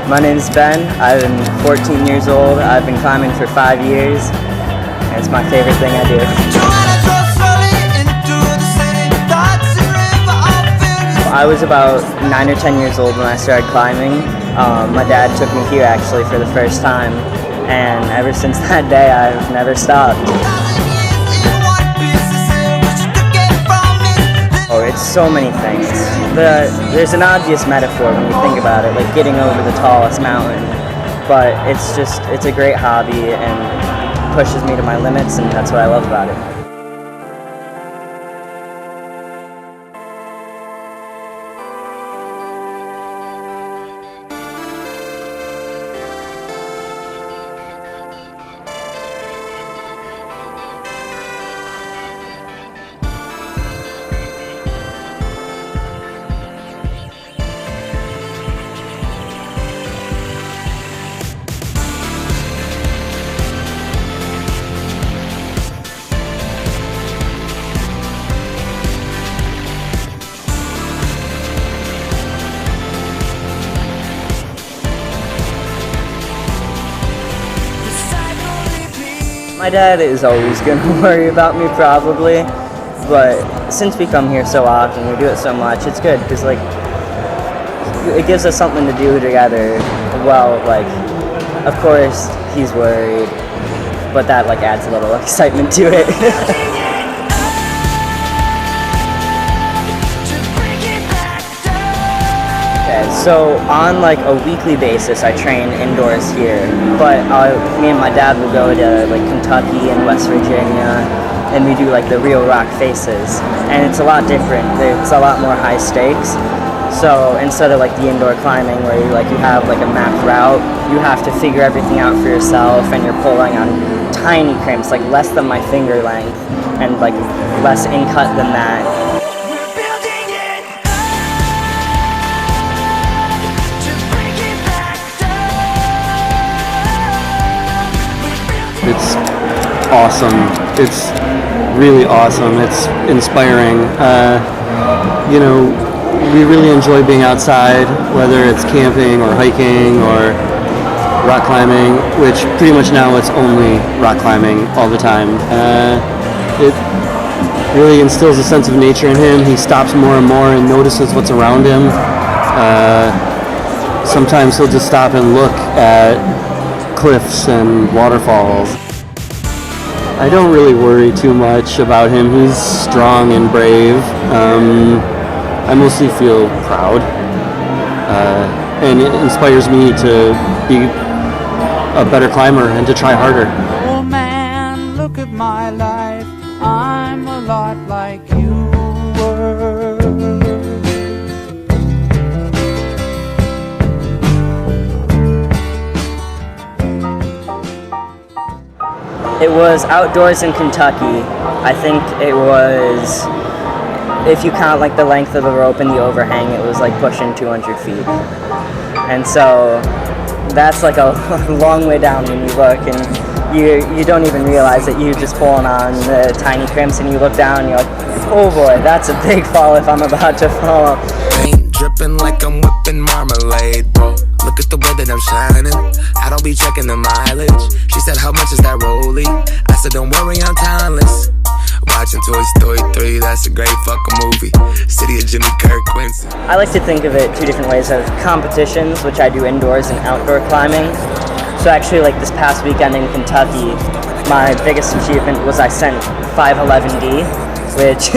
My name's Ben. I'm 14 years old. I've been climbing for 5 years, and it's my favorite thing I do. I was about 9 or 10 years old when I started climbing. My dad took me here actually for the first time, and ever since that day I've never stopped. Oh, it's so many things. There's an obvious metaphor when you think about it, like getting over the tallest mountain, but it's a great hobby and pushes me to my limits, and that's what I love about it. My dad is always going to worry about me probably, but since we come here so often, we do it so much, it's good because like it gives us something to do together. Well, like of course he's worried, but that like adds a little excitement to it. So on like a weekly basis, I train indoors here, but me and my dad will go to like Kentucky and West Virginia, and we do like the real rock faces, and it's a lot different. It's a lot more high stakes. So instead of like the indoor climbing where you have like a mapped route, you have to figure everything out for yourself, and you're pulling on tiny crimps, like less than my finger length, and like less in cut than that. It's awesome. It's really awesome. It's inspiring. We really enjoy being outside, whether it's camping or hiking or rock climbing, which pretty much now it's only rock climbing all the time. It really instills a sense of nature in him. He stops more and more and notices what's around him. Sometimes he'll just stop and look at cliffs and waterfalls. I don't really worry too much about him. He's strong and brave. I mostly feel proud, and it inspires me to be a better climber and to try harder. Oh man, look at my life. I'm a lot like you were. It was outdoors in Kentucky. I think it was, if you count like the length of the rope and the overhang, it was like pushing 200 feet. And so that's like a long way down when you look, and you don't even realize that you've just fallen on the tiny crimps, and you look down and you're like, oh boy, that's a big fall if I'm about to fall. Paint dripping like I'm whipping marmalade, bro. Look at the way that I'm shining. I don't be checking the mileage. She said, how much is that rollie? I said, don't worry, I'm timeless. Watching Toy Story 3, that's a great fucking movie. City of Jimmy Kirk, Quincy. I like to think of it two different ways. Of competitions, which I do indoors, and outdoor climbing. So actually, like this past weekend in Kentucky, my biggest achievement was I sent 511D, which,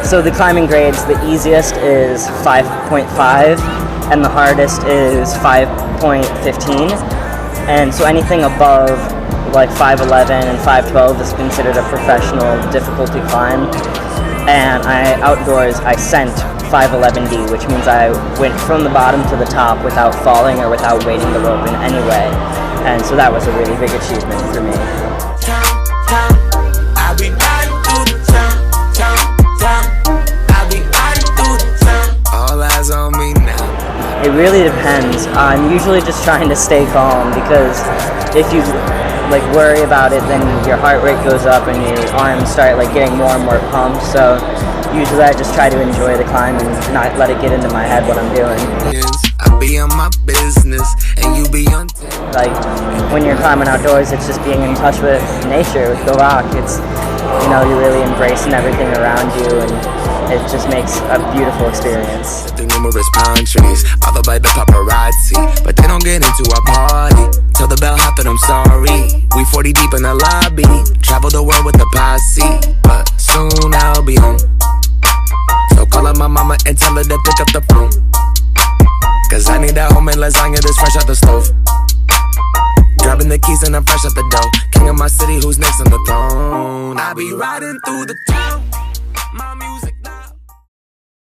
so the climbing grades, the easiest is 5.5, and the hardest is 5.15. And so anything above like 511 and 512 is considered a professional difficulty climb. And outdoors I sent 511D, which means I went from the bottom to the top without falling or without weighting the rope in any way. And so that was a really big achievement for me. All eyes on me now. It really depends. I'm usually just trying to stay calm, because if you like worry about it, then your heart rate goes up and your arms start like getting more and more pumped. So usually I just try to enjoy the climb and not let it get into my head what I'm doing. I be on my business and you be on. Like when you're climbing outdoors, it's just being in touch with nature, with the rock. It's, you know, you're really embracing everything around you, and it just makes a beautiful experience. The numerous pine trees, followed by the paparazzi, but they don't get into our party. Till the bell hop that I'm sorry. We 40 deep in the lobby, travel the world with the posse, but soon I'll be home. So call up my mama and tell her to pick up the phone, 'cause I need that homemade lasagna that's fresh out the stove. Grabbing the keys and I'm fresh out the dough. King of my city, who's next on the throne? I be riding through the town, my music